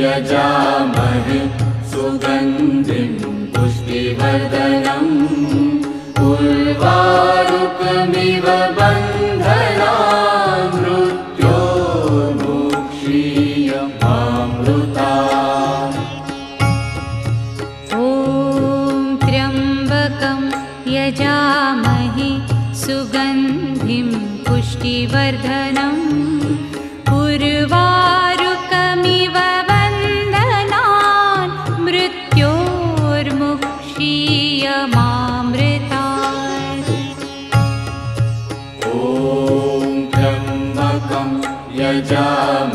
यजामहे सुगन्धिं पुष्टिवर्धनम् उर्वारुकमिव बन्धनान् मृत्योर्मुक्षीयमामृतात्। ॐ त्र्यम्बकं यजामहे सुगन्धिं पुष्टिवर्धनम् उर्वारुकमिव बन्धनान् मृत्योर्मुक्षीयमामृतात्। ॐ त्र्यम्बकं यजामहे